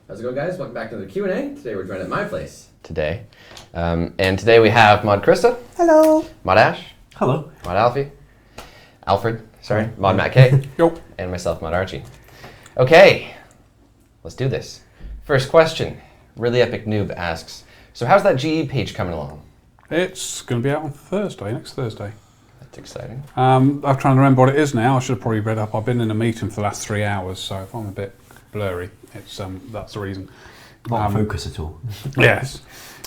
How's it going, guys? Welcome back to the Q&A. Today we're joined at my place. And today we have Mod Krista. Hello. Mod Ash. Hello. Mod Alfred. Mod Matt K. Yo. And myself, Mod Archie. Okay, let's do this. First question. Really Epic Noob asks, so how's that GE page coming along? It's going to be out on Thursday, next Thursday. That's exciting. I'm trying to remember what it is now. I should have probably read up. I've been in a meeting for the last 3 hours, so if I'm a bit blurry, it's that's the reason. Not focus at all. Yes.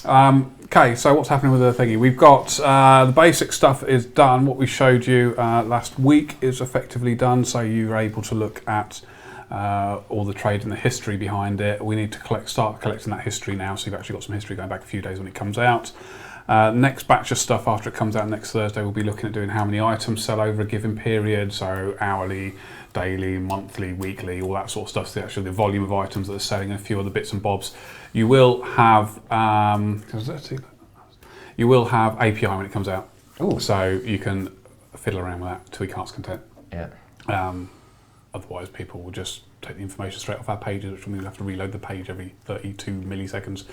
Okay, so what's happening with the thingy? We've got the basic stuff is done. What we showed you last week is effectively done, so you're able to look at all the trade and the history behind it. We need to start collecting that history now, so you've actually got some history going back a few days when it comes out. Next batch of stuff after it comes out next Thursday, we'll be looking at doing how many items sell over a given period, so hourly, daily, monthly, weekly, all that sort of stuff. So actually the volume of items that are selling and a few other bits and bobs. You will have API when it comes out. Ooh. So you can fiddle around with that till you can't content. Yeah. Otherwise people will just take the information straight off our pages, which means we'll have to reload the page every 32 milliseconds.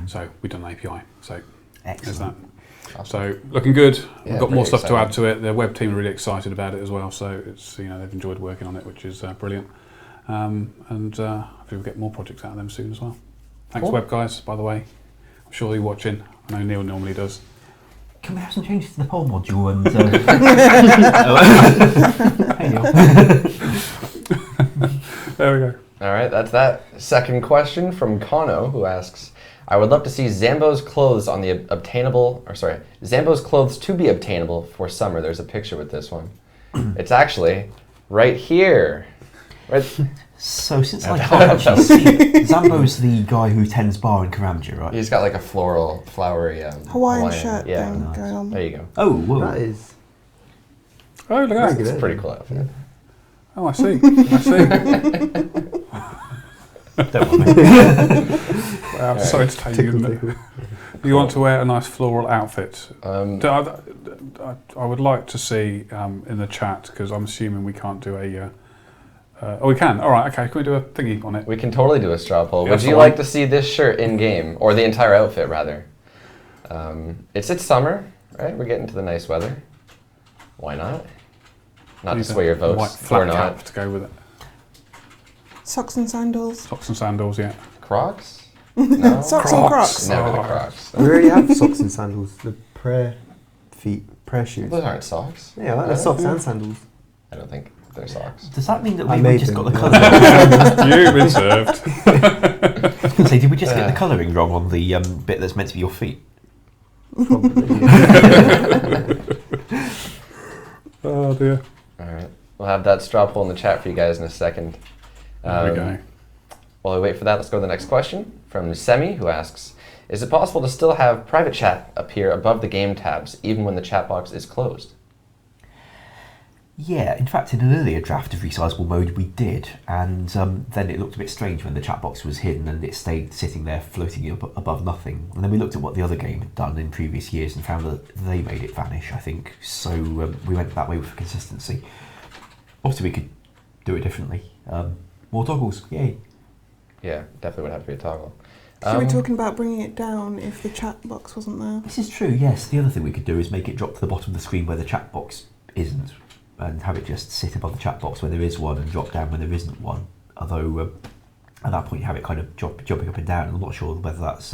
So we've done an API. So excellent. There's that. Awesome. So looking good. Yeah, We've got more stuff exciting. to add to it. The web team are really excited about it as well. So it's they've enjoyed working on it, which is brilliant. And hopefully we'll get more projects out of them soon as well. Thanks, Cool. web guys. By the way, I'm sure you're watching. I know Neil normally does. Can we have some changes to the poll module and... Hey, Neil. There we go. All right, that's that. Second question from Kano, who asks, I would love to see Zambo's clothes on the Zambo's clothes to be obtainable for summer. There's a picture with this one. It's actually right here. Right. So since I can't actually see, Zambo's the guy who tends bar in Karamja, right? He's got like a flowery Hawaiian shirt yeah. thing Nice. going on. There you go. Oh, whoa. That is Oh, look at It's that. a pretty cool outfit. Oh, I see. I see. Don't worry. Wow, sorry to tell you. You want to wear a nice floral outfit. I would like to see in the chat, because I'm assuming we can't do a... oh, we can. All right, okay. Can we do a thingy on it? We can totally do a straw poll. Yeah, Would you so like to see this shirt in game, or the entire outfit rather? It's summer, right? We're getting to the nice weather. Why not? Not to Need sway your a white votes flat or not. cap to go with it. Socks and sandals. Socks and sandals, yeah. Crocs? No. Socks and Crocs. Never the Oh. Crocs. we already have socks and sandals. The prayer shoes. Those aren't socks. Yeah, like the socks and sandals. I don't think they're socks. Does that mean that I we made just them, got the yeah. colouring? You've been served. I was going to say, did we just get the colouring wrong on the bit that's meant to be your feet? Oh, dear. All right. We'll have that straw poll in the chat for you guys in a second. There we go. While we wait for that, let's go to the next question from Semi, who asks, is it possible to still have private chat appear above the game tabs, even when the chat box is closed? Yeah, in fact, in an earlier draft of resizable mode, we did, and then it looked a bit strange when the chat box was hidden and it stayed sitting there floating above nothing. And then we looked at what the other game had done in previous years and found that they made it vanish, I think. So we went that way for consistency. Obviously, we could do it differently. More toggles, yay. Yeah, definitely would have to be a toggle. So we're talking about bringing it down if the chat box wasn't there. This is true, yes. The other thing we could do is make it drop to the bottom of the screen where the chat box isn't, and have it just sit above the chat box where there is one and drop down when there isn't one. Although at that point you have it kind of jumping up and down, and I'm not sure whether that's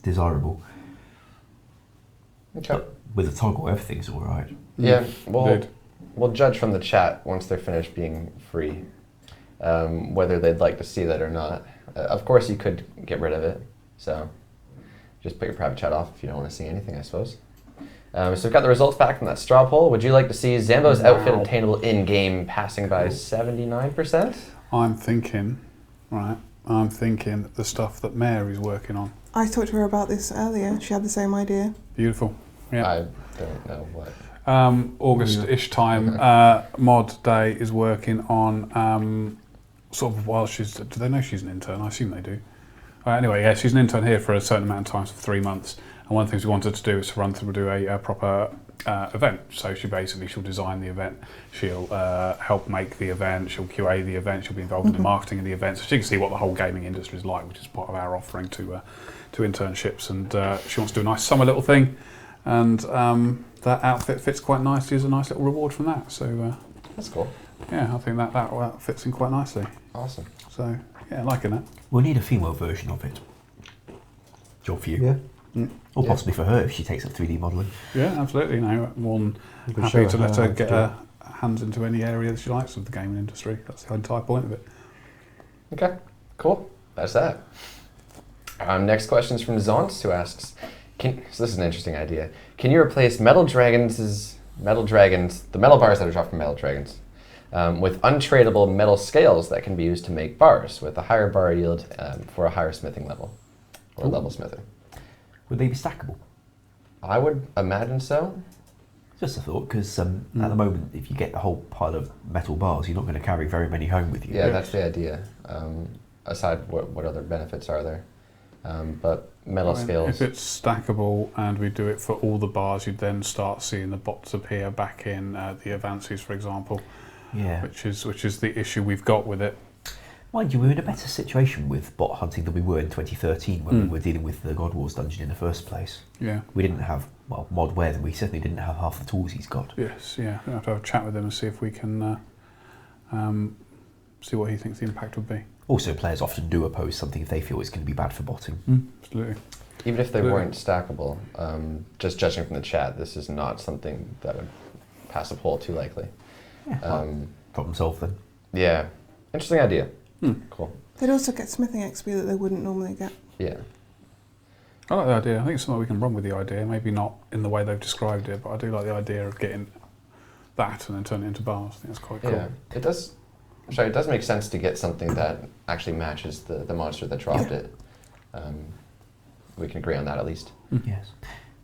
desirable. Okay. But with a toggle, everything's all right. Yeah, Indeed. we'll judge from the chat once they're finished being free, whether they'd like to see that or not. Of course, you could get rid of it, so just put your private chat off if you don't want to see anything, I suppose. So we've got the results back from that straw poll. Would you like to see Zambo's outfit obtainable in-game passing by 79%? I'm thinking the stuff that Mary's working on. I talked to her about this earlier. She had the same idea. Beautiful. Yeah. I don't know what. August-ish time, Mod Day is working on sort of while she's... Do they know she's an intern? I assume they do. Anyway, yeah, she's an intern here for a certain amount of time, for 3 months. And one of the things we wanted to do is to run through, do a proper event. So she'll design the event, she'll help make the event, she'll QA the event, she'll be involved in the marketing of the event, so she can see what the whole gaming industry is like, which is part of our offering to internships. And she wants to do a nice summer little thing, and that outfit fits quite nicely as a nice little reward from that. So That's cool. yeah, I think that fits in quite nicely. Awesome. So yeah, liking that. We'll need a female version of it. Job for you. Yeah. Or Yeah. possibly for her if she takes up 3D modelling. Yeah, absolutely. No, more than You can show happy to let how her to get do it. her hands into any area that she likes of the gaming industry. That's the entire point of it. Okay, cool. That's that. Next question is from Zonts, who asks, so this is an interesting idea. Can you replace the metal bars that are dropped from metal dragons, with untradeable metal scales that can be used to make bars with a higher bar yield for a higher smithing level, or level smithing? Would they be stackable? I would imagine so. Just a thought, because at the moment, if you get the whole pile of metal bars, you're not going to carry very many home with you. Yeah, that's the idea. Aside, what other benefits are there? But metal scales. If it's stackable and we do it for all the bars, you'd then start seeing the bots appear back in the advances, for example. Yeah. Which is the issue we've got with it. Mind you, we were in a better situation with bot hunting than we were in 2013 when we were dealing with the God Wars dungeon in the first place. Yeah. We didn't have, well, Mod Wed, we certainly didn't have half the tools he's got. Yes, yeah. We'll have to have a chat with him and see if we can see what he thinks the impact would be. Also, players often do oppose something if they feel it's going to be bad for botting. Absolutely. Even if they Absolutely. weren't stackable, just judging from the chat, this is not something that would pass a poll too likely. Yeah, problem solved then. Yeah, interesting idea. Cool. They'd also get smithing XP that they wouldn't normally get. Yeah. I like the idea. I think it's something we can run with the idea. Maybe not in the way they've described it, but I do like the idea of getting that and then turning it into bars. I think that's quite cool. Yeah, it does. Sorry, it does make sense to get something that actually matches the monster that dropped it. We can agree on that at least. Yes.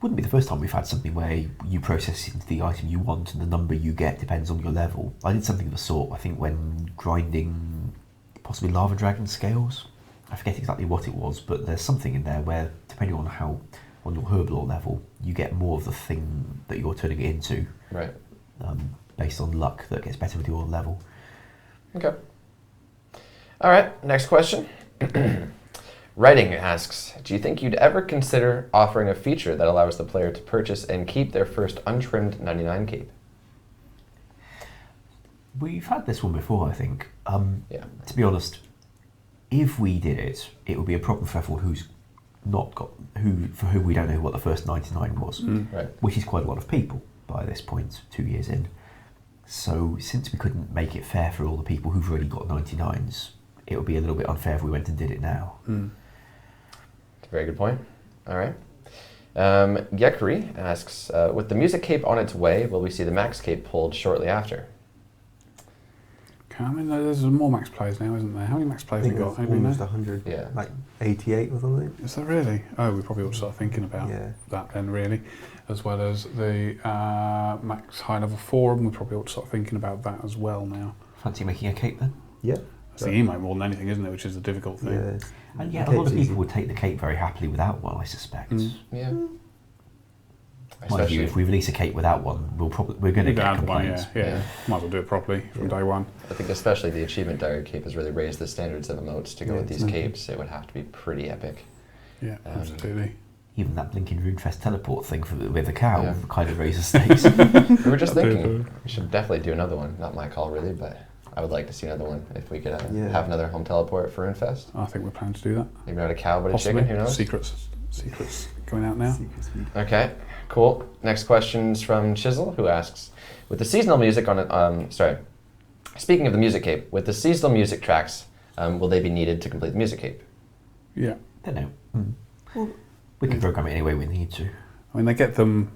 Wouldn't be the first time we've had something where you process into the item you want and the number you get depends on your level. I did something of the sort, I think, when grinding possibly Lava Dragon scales. I forget exactly what it was, but there's something in there where, depending on on your herblore level, you get more of the thing that you're turning it into. Right. Based on luck that gets better with your level. Okay. All right, next question. Writing asks, do you think you'd ever consider offering a feature that allows the player to purchase and keep their first untrimmed 99 cape? We've had this one before, I think. Yeah. To be honest, if we did it, it would be a problem for everyone who's not got for whom we don't know what the first 99 was, Right. which is quite a lot of people by this point, 2 years in. So since we couldn't make it fair for all the people who've already got 99s, it would be a little bit unfair if we went and did it now. That's a very good point. All right. Gekri asks, with the music cape on its way, will we see the max cape pulled shortly after? Okay, I mean, there's more max plays now, isn't there? How many max I plays have think you it's got? Anybody almost know? 100, Yeah. like 88 or something. Is that really? Oh, we probably ought to start thinking about that then, really. As well as the max high level forum, we probably ought to start thinking about that as well now. Fancy making a cape then? Yeah. It's the emote more than anything, isn't it? Which is the difficult thing. Yeah. And yeah, The a lot of cape's people easy. would take the cape very happily without one, I suspect. Yeah. Mind you, if we release a cape without one, we're going to You get can add one, complaints. yeah. Might as well do it properly from day one. I think especially the achievement diary cape has really raised the standards of emotes to go with these capes. It would have to be pretty epic. Yeah, absolutely. Even that blinking Runefest teleport thing with the cow Yeah. kind of raises stakes. We were just thinking we should definitely do another one. Not my call really, but I would like to see another one if we could have another home teleport for Runefest. I think we're planning to do that. Maybe not a cow, but Possibly. a chicken. Who knows? Secrets going out now. Okay, cool. Next question's from Chisel, who asks, with the seasonal music on it, speaking of the music cape, with the seasonal music tracks, will they be needed to complete the music cape? Yeah. Don't know. Well, We can program it any way we need to. I mean,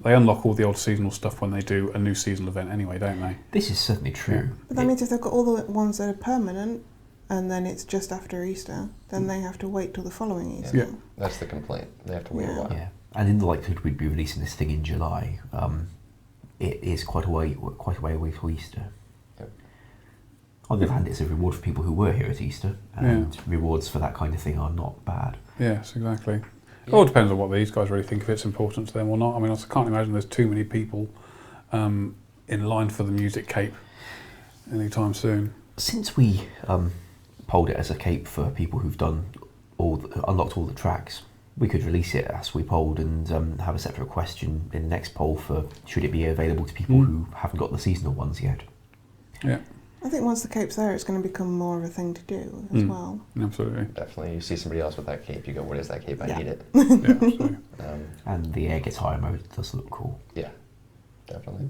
they unlock all the old seasonal stuff when they do a new seasonal event anyway, don't they? This is certainly true. but that means if they've got all the ones that are permanent, and then it's just after Easter, then they have to wait till the following Easter. Yeah. That's the complaint. They have to wait a Yeah. while. Yeah, and in the likelihood we'd be releasing this thing in July, it is quite a way away to Easter. Yep. On the other hand, it's a reward for people who were here at Easter, and rewards for that kind of thing are not bad. Yes, exactly. It all depends on what these guys really think, if it's important to them or not. I mean, I can't imagine there's too many people in line for the music cape anytime soon. Since we polled it as a cape for people who've done unlocked all the tracks, we could release it as we polled and have a separate question in the next poll for should it be available to people who haven't got the seasonal ones yet. Yeah. I think once the cape's there, it's going to become more of a thing to do as well. Absolutely. Definitely. You see somebody else with that cape, you go, what is that cape? I need it. Yeah, absolutely. And the air guitar mode does look cool. Yeah, definitely.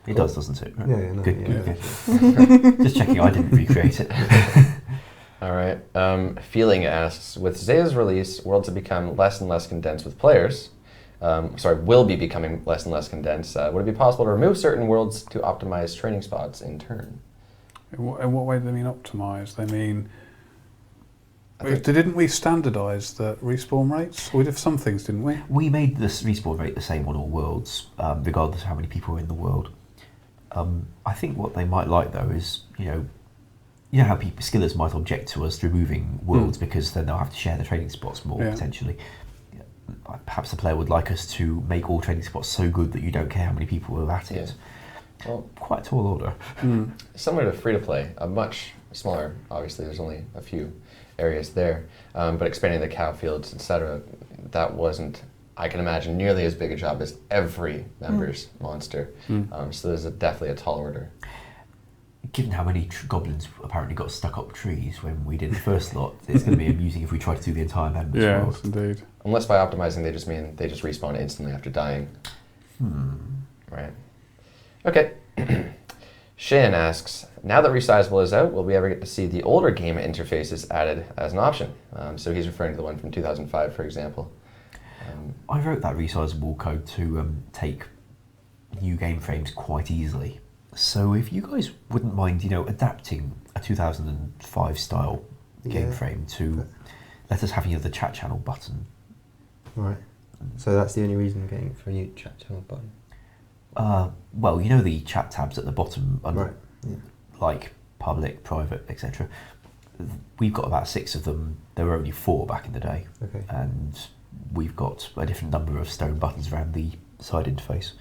It does, doesn't it? Yeah, no, Good. yeah. Just checking I didn't recreate it. All right. Feeling asks, with Zaya's release, worlds have become less and less condensed with players. Will be becoming less and less condensed. Would it be possible to remove certain worlds to optimize training spots in turn? In what way do they mean optimise? They mean... Didn't we standardise the respawn rates? We did some things, didn't we? We made this respawn rate the same on all worlds, regardless of how many people are in the world. I think what they might like though is, you know how skillers might object to us removing worlds because then they'll have to share the training spots more potentially. Perhaps the player would like us to make all training spots so good that you don't care how many people are at it. Well, quite a tall order. Similar to free-to-play, a much smaller, obviously there's only a few areas there, but expanding the cow fields, etc., that wasn't, I can imagine, nearly as big a job as every member's monster. So there's definitely a tall order. Given how many goblins apparently got stuck up trees when we did the first lot, it's going to be amusing if we try to do the entire members world. Yes, indeed. Unless by optimizing they just mean they just respawn instantly after dying. Right. Okay. Shan asks, now that Resizable is out, will we ever get to see the older game interfaces added as an option? So he's referring to the one from 2005, for example. I wrote that resizable code to take new game frames quite easily. So if you guys wouldn't mind, adapting a 2005 style game frame to let us have the chat channel button. Right. So that's the only reason getting for a new chat channel button. Well, the chat tabs at the bottom, like public, private, etc. We've got about 6 of them. There were only 4 back in the day. Okay. And we've got a different number of stone buttons around the side interface.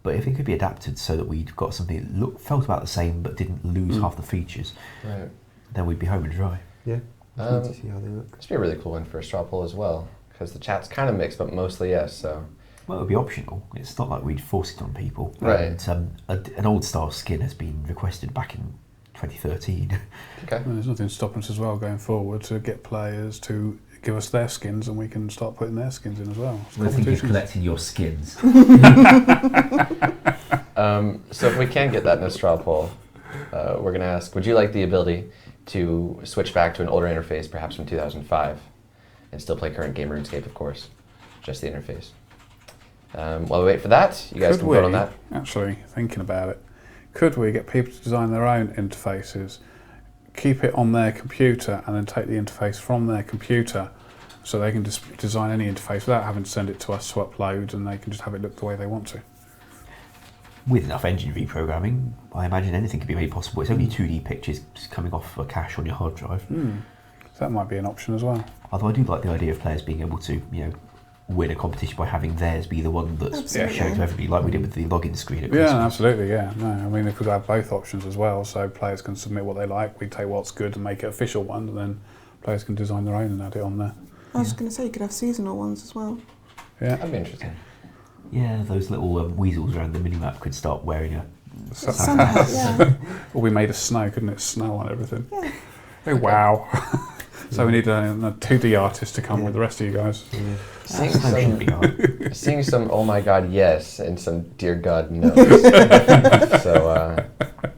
But if it could be adapted so that we'd got something that felt about the same but didn't lose half the features, then we'd be home and dry. Yeah. I'd like to see how they look. This would be a really cool one for a straw poll as well, because the chat's kind of mixed, but mostly yes. So. Well, it would be optional. It's not like we'd force it on people. Right. And an old style skin has been requested back in 2013. Okay. Well, there's nothing stopping us as well going forward to get players to give us their skins and we can start putting their skins in as well. We're thinking of collecting your skins. So if we can get that in a straw poll, we're going to ask, would you like the ability to switch back to an older interface, perhaps from 2005, and still play current game RuneScape, of course, just the interface? While we wait for that, you guys can vote on that. Actually, thinking about it, could we get people to design their own interfaces, keep it on their computer, and then take the interface from their computer so they can just design any interface without having to send it to us to upload, and they can just have it look the way they want to? With enough engine reprogramming, I imagine anything could be made possible. It's only 2D pictures just coming off a cache on your hard drive. So that might be an option as well. Although I do like the idea of players being able to, win a competition by having theirs be the one that's shown to everybody, like we did with the login screen at Christmas. Yeah, absolutely, yeah. No, I mean, if we could have both options as well, so players can submit what they like, we take what's good and make it official one, and then players can design their own and add it on there. I was going to say you could have seasonal ones as well. Yeah. That'd be interesting. Yeah, those little weasels around the minimap could start wearing a Santa hat, yeah. Or we made of snow, couldn't it? Snow on everything. Yeah. Oh, wow. So we need a 2D artist to come with the rest of you guys. Seeing some oh my god yes and some dear god no. So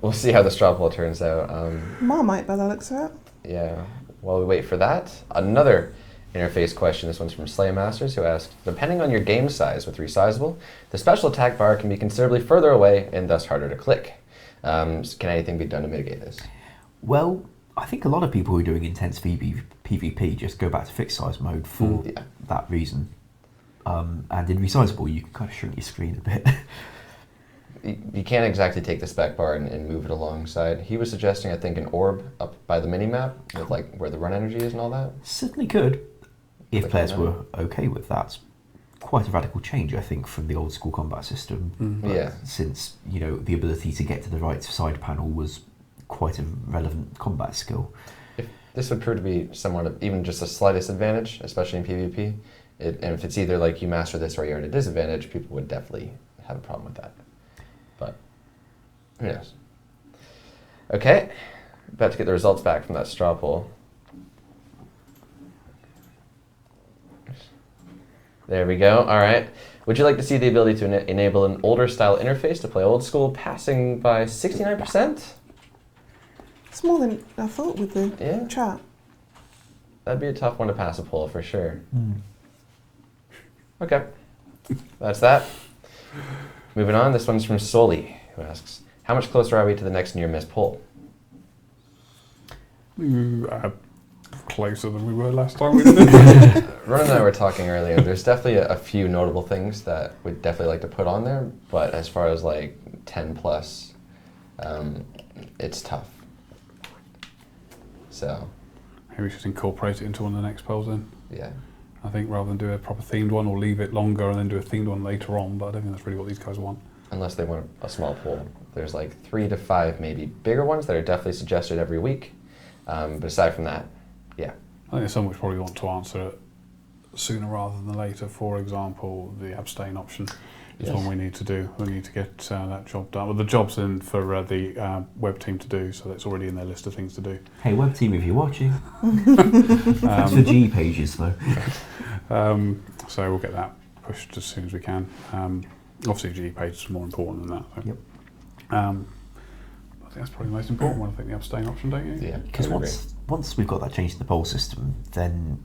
we'll see how the straw poll turns out. Marmite by the looks of it. Yeah. While we wait for that, another interface question. This one's from Slaymasters, who asked, depending on your game size with Resizable, the special attack bar can be considerably further away and thus harder to click. So can anything be done to mitigate this? Well, I think a lot of people who are doing intense PvP just go back to fixed size mode for that reason. And in Resizable, you can kind of shrink your screen a bit. You can't exactly take the spec bar and move it alongside. He was suggesting, I think, an orb up by the minimap with like where the run energy is and all that. Certainly could. if click players on were okay with that, quite a radical change, I think, from the old school combat system. But Yeah. since the ability to get to the right side panel was quite a relevant combat skill. If this would prove to be somewhat of even just a slightest advantage, especially in PvP, and if it's either like you master this or you're at a disadvantage, people would definitely have a problem with that. But who knows? Okay, about to get the results back from that straw poll. There we go. All right. Would you like to see the ability to enable an older style interface to play old school, passing by 69%? It's more than I thought with the Yeah. chat. That'd be a tough one to pass a poll for sure. Okay, that's that. Moving on, this one's from Soli, who asks, how much closer are we to the next near-miss poll? Closer than we were last time we did it. Ron and I were talking earlier, there's definitely a few notable things that we'd definitely like to put on there, but as far as like 10 plus, it's tough. So, Maybe we should incorporate it into one of the next polls then. yeah. I think rather than do a proper themed one or leave it longer and then do a themed one later on, but I don't think that's really what these guys want. Unless they want a small poll. There's like 3 to 5 maybe bigger ones that are definitely suggested every week. But aside from that, yeah. I think there's some which probably want to answer it sooner rather than later. For example, the abstain option is Yes. one we need to do. We need to get that job done. Well, the job's in for the web team to do, so that's already in their list of things to do. Hey, web team, if you're watching. Thanks for G pages, though. So we'll get that pushed as soon as we can. Obviously, G page is more important than that. So. Yep. I think that's probably the most important one. I think the abstain option, don't you? Yeah. Because I would once we've got that change to the poll system, then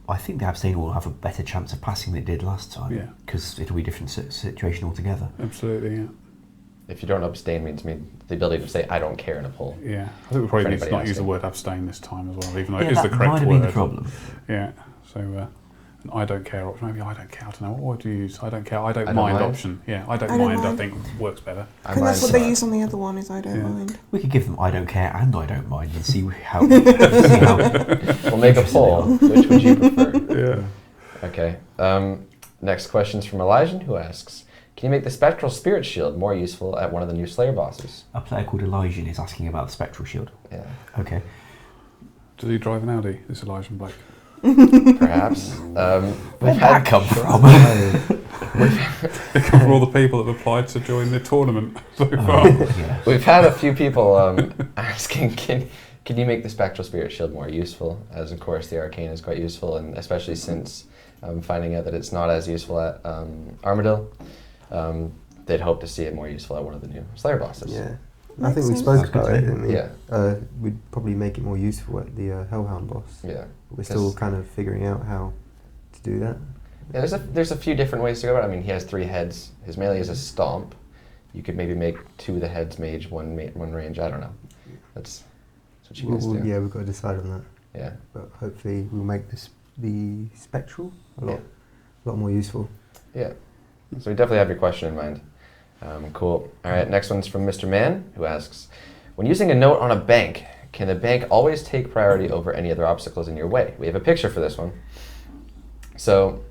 I think the abstain will have a better chance of passing than it did last time. Yeah. Because it'll be a different situation altogether. Absolutely, yeah. If you don't abstain means the ability to say I don't care in a poll. Yeah, I think we probably For need to anybody not use the asking. word abstain this time as well, even though Yeah, it is the that correct might have word. been the problem. Yeah, so an I don't care option. Maybe I don't care. I don't know. What word do you use? I don't care. I don't I don't mind mind. option. Yeah, I don't I don't mind. I mind. think works better. I think that's what they use on the other one. Is I don't Yeah. mind. We could give them I don't care and I don't mind and see how... see how We'll make a poll. Which would you prefer? Yeah. Okay. Next question's from Elijah, who asks, can you make the Spectral Spirit Shield more useful at one of the new Slayer bosses? A player called Elijah is asking about the Spectral Shield. Yeah. Okay. Does he drive an Audi? This Elijah Blake. Perhaps. Where'd We've that had come from? For all the people that have applied to join the tournament so far. Yeah. we've had a few people asking, can you make the Spectral Spirit Shield more useful? As of course the Arcane is quite useful, and especially since finding out that it's not as useful at Armadillo, they'd hope to see it more useful at one of the new Slayer bosses. Yeah. I Makes think we sense. spoke That's good about to it, hear. didn't we? Yeah. We'd probably make it more useful at the Hellhound boss. Yeah. We're still kind of figuring out how to do that. Yeah, there's a few different ways to go about it. I mean, he has 3 heads. His melee is a stomp. You could maybe make 2 of the heads mage, one range. I don't know. That's what you guys do. Yeah, we've got to decide on that. Yeah. But hopefully we'll make the spectral a Yeah. lot more useful. Yeah. So we definitely have your question in mind. Cool. All right, next one's from Mr. Mann, who asks, when using a note on a bank, can the bank always take priority over any other obstacles in your way? We have a picture for this one. So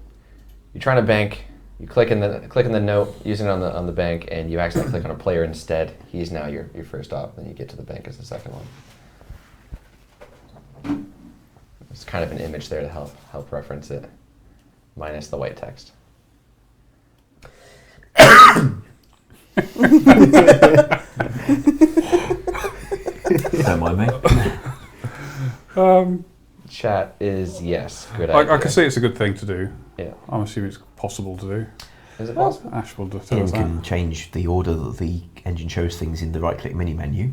you're trying to bank, you click in the note, using it on the bank, and you accidentally click on a player instead. He's now your first op, then you get to the bank as the second one. There's kind of an image there to help reference it, minus the white text. Don't mind me. Chat is yes, good idea. I can see it's a good thing to do. Yeah. I'm assuming it's possible to do. Is it possible? Ash will tell Ian us that. can change the order that the engine shows things in the right-click mini menu.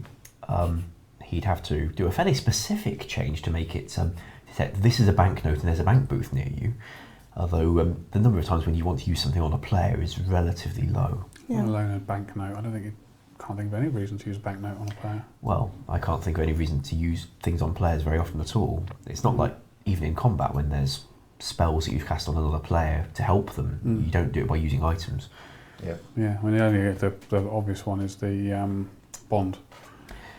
He'd have to do a fairly specific change to make it detect this is a banknote and there's a bank booth near you. Although the number of times when you want to use something on a player is relatively low. Yeah. Let alone a banknote. I don't think can't think of any reason to use a banknote on a player. Well, I can't think of any reason to use things on players very often at all. It's not like even in combat when there's spells that you cast on another player to help them. You don't do it by using items. Yeah. Yeah, I mean the obvious one is the bond.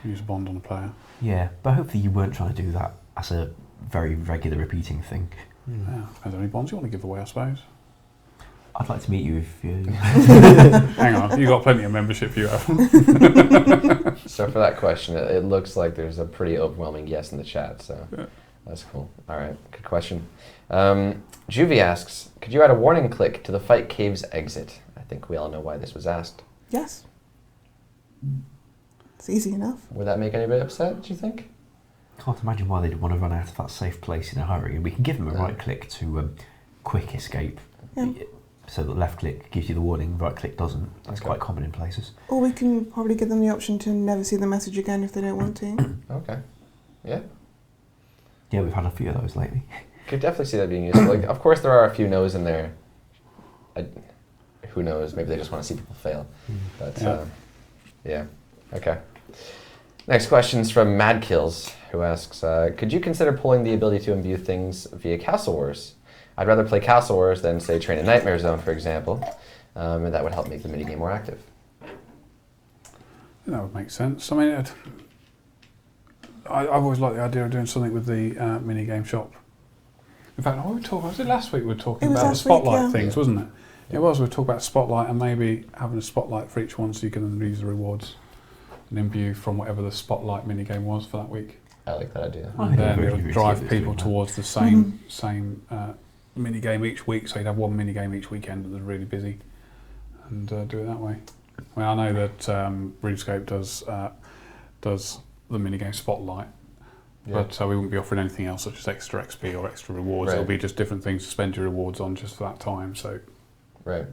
Use a bond on a player. Yeah, but hopefully you weren't trying to do that as a very regular repeating thing. Yeah, depends how many bonds you want to give away, I suppose. I'd like to meet you if you... Hang on, you've got plenty of membership you have. So for that question, it looks like there's a pretty overwhelming yes in the chat, so that's cool. All right, good question. Juvie asks, could you add a warning click to the Fight Caves exit? I think we all know why this was asked. Yes. It's easy enough. Would that make anybody upset, do you think? Can't imagine why they'd want to run out of that safe place in a hurry. And we can give them a Yeah. right click to quick escape. Yeah. So the left click gives you the warning, right click doesn't. That's Okay. quite common in places. Or we can probably give them the option to never see the message again if they don't want to. Okay. Yeah. Yeah, we've had a few of those lately. Could definitely see that being useful. Like, of course, there are a few no's in there. Who knows? Maybe they just want to see people fail. But yeah. Okay. Next question's from Mad Kills, who asks, could you consider pulling the ability to imbue things via Castle Wars? I'd rather play Castle Wars than, say, Train a Nightmare Zone, for example, and that would help make the minigame more active. That would make sense. I mean, I've always liked the idea of doing something with the minigame shop. In fact, was it last week we were talking It was about the last week, spotlight yeah. things, wasn't it? It was. We were talking about spotlight and maybe having a spotlight for each one so you can then use the rewards and imbue from whatever the spotlight minigame was for that week. I like that idea. I And think then it it'll really drive is people doing that. towards the same minigame each week, so you'd have one minigame each weekend that was really busy and do it that way. Well, I know that RuneScape does the minigame spotlight, but we wouldn't be offering anything else such as extra XP or extra rewards. Right. It'll be just different things to spend your rewards on just for that time. So, Right.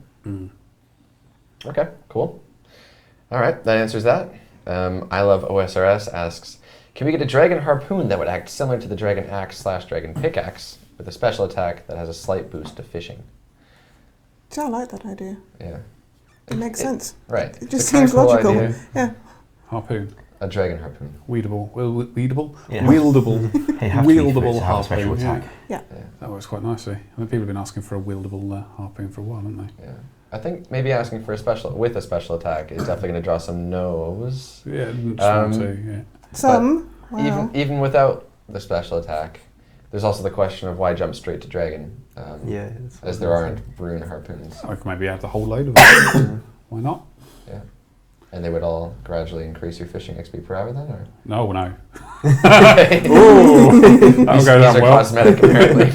Okay, cool. All right, that answers that. I Love OSRS asks, can we get a dragon harpoon that would act similar to the dragon axe / dragon pickaxe with a special attack that has a slight boost to fishing? So I like that idea. Yeah. It makes sense. Right. It It's just a kinda seems cool logical. idea. Yeah. harpoon, A dragon harpoon. weedable, weedable, Yeah. wieldable. It has to be for it Wieldable to have a special harpoon, yeah. attack. Yeah. That works quite nicely. I mean, people have been asking for a wieldable harpoon for a while, haven't they? Yeah. I think maybe asking for a special attack is definitely going to draw some no's. Yeah, didn't want to, yeah. Some. Wow. Even without the special attack, there's also the question of why jump straight to dragon, Yeah. that's what as I there was aren't saying. rune harpoons. I could maybe add the whole load of them. Why not? Yeah. And they would all gradually increase your fishing XP per hour then, or? No, no. Okay. Ooh, that'll go These down are well. cosmetic, apparently.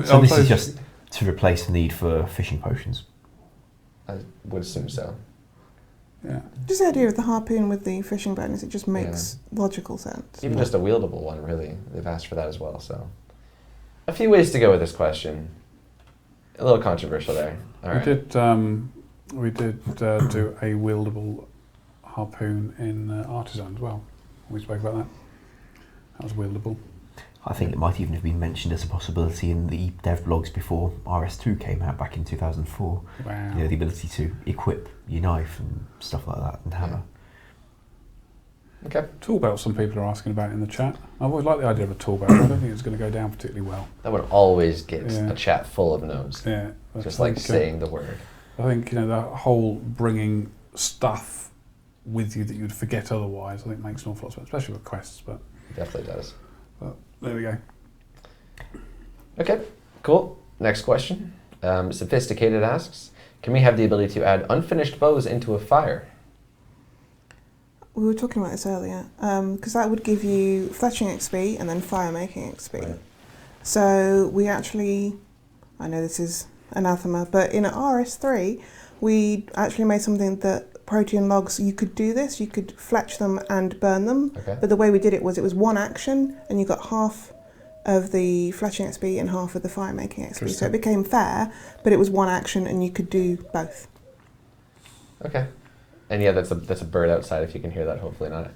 So this is just to replace the need for fishing potions. I would assume so. Yeah. Just the idea of the harpoon with the fishing bonus, it just makes logical sense. Even just a wieldable one, really. They've asked for that as well, so. A few ways to go with this question. A little controversial there. All right. We did do a wieldable harpoon in Artisan as well. We spoke about that. That was wieldable. I think it might even have been mentioned as a possibility in the dev blogs before RS2 came out back in 2004. Wow. You know, the ability to equip your knife and stuff like that and hammer. Okay. Tool belt, some people are asking about in the chat. I've always liked the idea of a tool belt. I don't think it's going to go down particularly well. That would always get Yeah. a chat full of no's. Yeah. Just like saying the word. I think, the whole bringing stuff with you that you would forget otherwise, I think makes an awful lot of sense, especially with quests, but It definitely does. there we go. Okay, cool. Next question. Sophisticated asks, can we have the ability to add unfinished bows into a fire? We were talking about this earlier, because that would give you fletching XP and then fire making XP. Right. So we actually, I know this is anathema, but in RS3, we actually made something that protein logs, you could do this, you could fletch them and burn them. Okay. But the way we did it was one action and you got half of the fletching XP and half of the fire making XP. So Interesting. it became fair, but it was one action and you could do both. Okay. And yeah, that's a bird outside if you can hear that, hopefully not.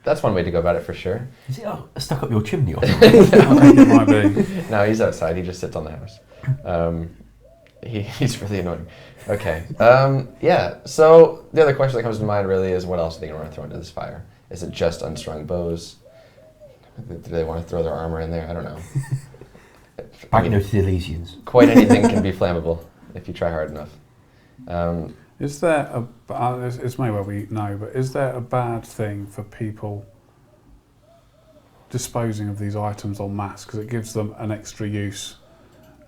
That's one way to go about it for sure. Is it stuck up your chimney or something? I think it might be. No, he's outside, he just sits on the house. He's really annoying. Okay. Yeah, so the other question that comes to mind really is what else are they going to want to throw into this fire? Is it just unstrung bows? Do they want to throw their armor in there? I don't know. I mean, Banknoted Elysians. quite anything can be flammable if you try hard enough. Is there it's may well we know, but is there a bad thing for people disposing of these items en masse because it gives them an extra use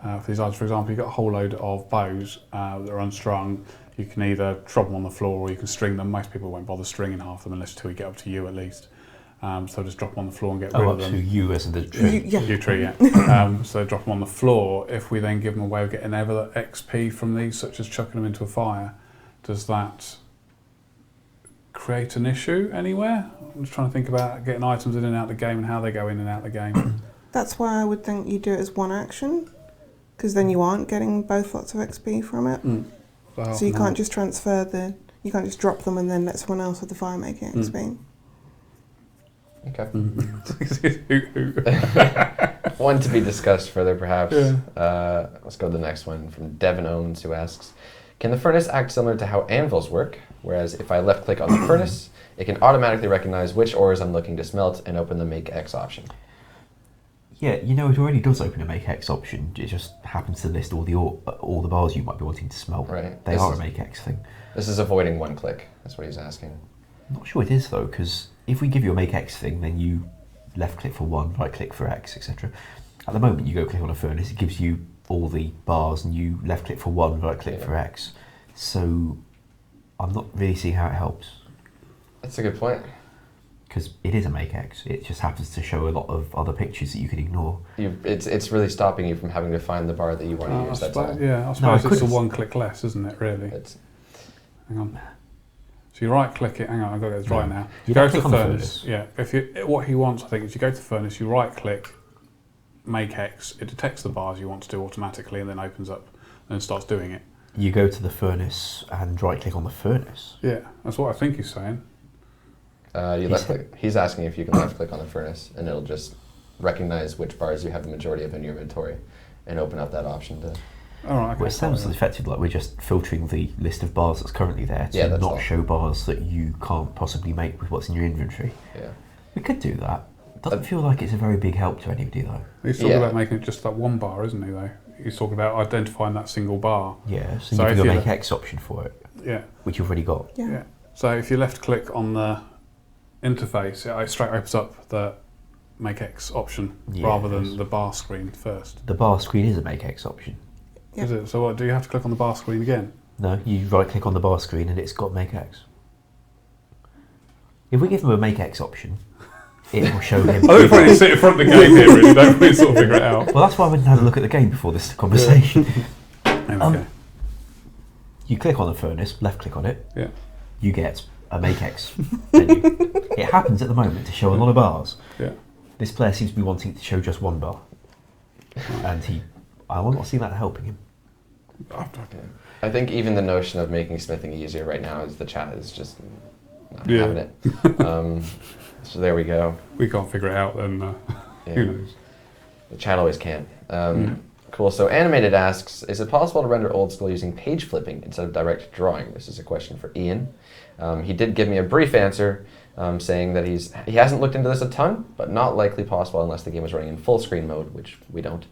for these items. For example, you've got a whole load of bows that are unstrung. You can either drop them on the floor or you can string them. Most people won't bother stringing half of them unless until you get up to you at least. So just drop them on the floor and get rid of them. Up to you as in the tree. You tree, yeah. So drop them on the floor. If we then give them a way of getting ever XP from these, such as chucking them into a fire, does that create an issue anywhere? I'm just trying to think about getting items in and out of the game and how they go in and out of the game. That's why I would think you do it as one action, because then you aren't getting both lots of XP from it. So you can't just you can't just drop them and then let someone else with the fire make it XP. Okay. One to be discussed further, perhaps. Yeah. Let's go to the next one from Devin Owens, who asks, can the furnace act similar to how anvils work? Whereas if I left-click on the furnace, it can automatically recognize which ores I'm looking to smelt and open the Make X option. Yeah, it already does open a Make X option. It just happens to list all the bars you might be wanting to smelt. Right. They are a Make X thing. This is avoiding one click. That's what he's asking. I'm not sure it is though, because if we give you a Make X thing, then you left click for 1, right click for X, etc. At the moment, you go click on a furnace, it gives you all the bars, and you left click for 1, right click for X. So I'm not really seeing how it helps. That's a good point. Because it is a Make X. It just happens to show a lot of other pictures that you can ignore. It's really stopping you from having to find the bar that you want to use. That's all. Yeah, I suppose it's a one click less, isn't it? Really. Hang on. So you right click it. Hang on, I've got to get this right now. You go to the furnace. Yeah. What he wants, I think, is you go to the furnace. You right click, Make X. It detects the bars you want to do automatically, and then opens up and starts doing it. You go to the furnace and right click on the furnace. Yeah, that's what I think he's saying. He's asking if you can left click on the furnace and it'll just recognize which bars you have the majority of in your inventory and open up that option to... All right, okay. Well, it sounds effectively like we're just filtering the list of bars that's currently there to not show bars that you can't possibly make with what's in your inventory. Yeah. We could do that. Doesn't feel like it's a very big help to anybody though. He's talking about making it just that one bar, isn't he though? He's talking about identifying that single bar. Yeah, so you can make X option for it. Yeah. Which you've already got. Yeah. So if you left click on the interface, it straight opens up the Make X option rather than the bar screen first. The bar screen is a Make X option. Yeah. Is it? So what, do you have to click on the bar screen again? No, you right click on the bar screen and it's got Make X. If we give them a Make X option, it will show him. I don't probably sit in front of the game here really, don't really sort of figure it out. Well, that's why I went and had a look at the game before this conversation. Okay. You click on the furnace, left click on it, you get a Make X menu. It happens at the moment to show a lot of bars. Yeah. This player seems to be wanting to show just one bar. And I will not see that helping him. I think even the notion of making smithing easier right now is the chat is just not having it. So there we go. We can't figure it out then. Who knows? The chat always can. Cool. So Animated asks, is it possible to render Old School using page flipping instead of direct drawing? This is a question for Ian. He did give me a brief answer saying that he hasn't looked into this a ton, but not likely possible unless the game was running in full screen mode, which we don't.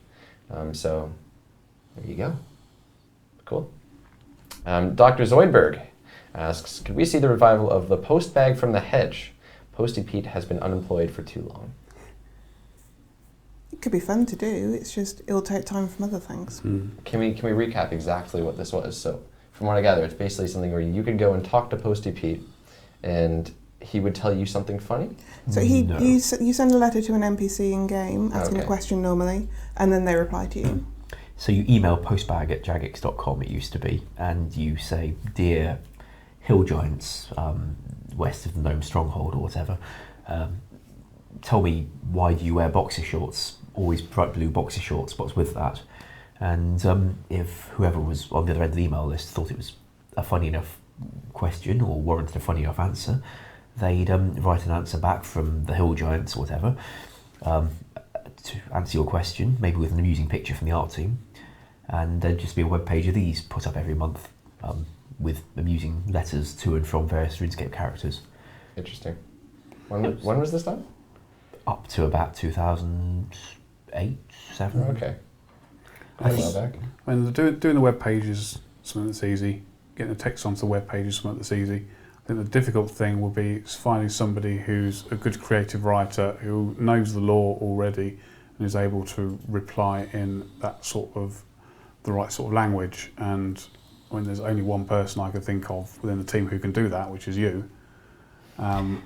So there you go. Cool. Dr. Zoidberg asks, could we see the revival of the post bag from the hedge? Posty Pete has been unemployed for too long. It could be fun to do, it's just, it'll take time from other things. Can we recap exactly what this was? So, from what I gather, it's basically something where you could go and talk to Posty Pete, and he would tell you something funny? So you send a letter to an NPC in-game, asking a question normally, and then they reply to you. So you email postbag@jagex.com, it used to be, and you say, dear hill giants, west of the Gnome Stronghold or whatever, tell me, why do you wear boxer shorts? Always bright blue boxer shorts, what's with that? And if whoever was on the other end of the email list thought it was a funny enough question or warranted a funny enough answer, they'd write an answer back from the hill giants or whatever to answer your question, maybe with an amusing picture from the art team, and there'd just be a web page of these put up every month with amusing letters to and from various RuneScape characters. Interesting. When was this done? Up to about 2008, 7. Okay. I think when doing the web page is something that's easy. Getting the text onto the web page is something that's easy. I think the difficult thing will be finding somebody who's a good creative writer who knows the lore already and is able to reply in that sort of the right sort of language. And when there's only one person I could think of within the team who can do that, which is you, and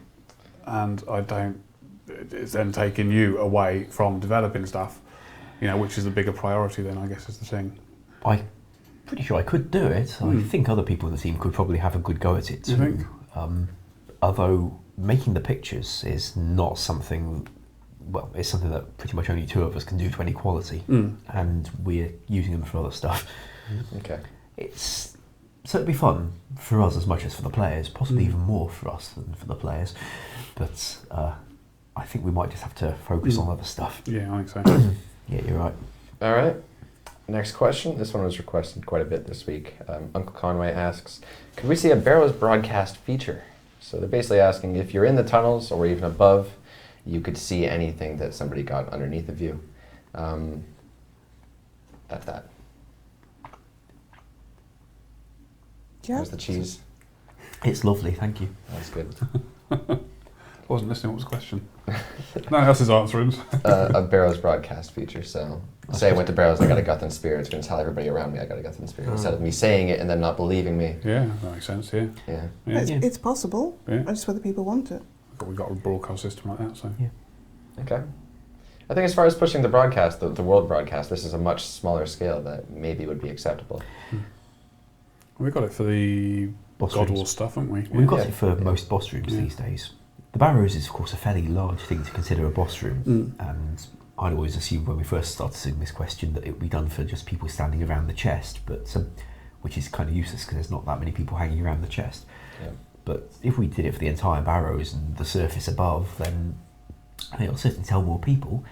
I don't, it's then taking you away from developing stuff, which is the bigger priority then, I guess, is the thing. I'm pretty sure I could do it. I think other people in the team could probably have a good go at it too. You think? Although making the pictures is not something, well, it's something that pretty much only two of us can do to any quality, and we're using them for other stuff. Okay. So it'd be fun for us as much as for the players, possibly even more for us than for the players, but I think we might just have to focus on other stuff. Yeah, I think so. Yeah, you're right. All right. Next question. This one was requested quite a bit this week. Uncle Conway asks, could we see a Barrows broadcast feature? So they're basically asking if you're in the tunnels or even above, you could see anything that somebody got underneath of you. That's that. Yeah. How's the cheese? It's lovely, thank you. That's good. I wasn't listening. What was the question? No one else is answering. A Barrows broadcast feature. So, say I went to Barrows, I got a Guthan Spirit. It's going to tell everybody around me I got a Guthan Spirit instead of me saying it and then not believing me. Yeah, that makes sense. Yeah. Yeah. It's possible. Yeah. Just whether people want it. We've got a broadcast system like that, so. Yeah. Okay. I think as far as pushing the broadcast, the world broadcast, this is a much smaller scale that maybe would be acceptable. We got it for the Boss God rooms. War stuff, haven't we? We've got Yeah. it for most boss rooms these days. The Barrows is, of course, a fairly large thing to consider a boss room, and I'd always assumed when we first started seeing this question that it would be done for just people standing around the chest, but which is kind of useless because there's not that many people hanging around the chest. Yeah. But if we did it for the entire Barrows and the surface above, then I think it'll certainly tell more people.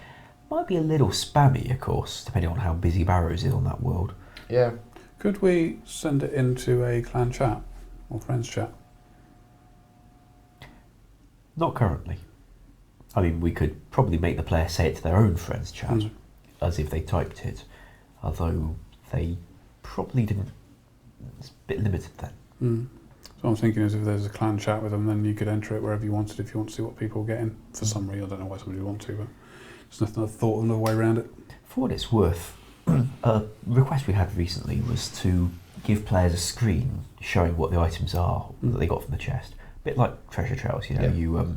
Might be a little spammy, of course, depending on how busy Barrows is on that world. Yeah. Could we send it into a clan chat or friends chat? Not currently. I mean, we could probably make the player say it to their own friends chat, as if they typed it, although they probably didn't. It's a bit limited then. So I'm thinking is if there's a clan chat with them, then you could enter it wherever you wanted if you want to see what people are getting. For some reason, I don't know why somebody would want to, but there's nothing I've thought of another way around it. For what it's worth, a request we had recently was to give players a screen showing what the items are that they got from the chest. A bit like treasure trails, you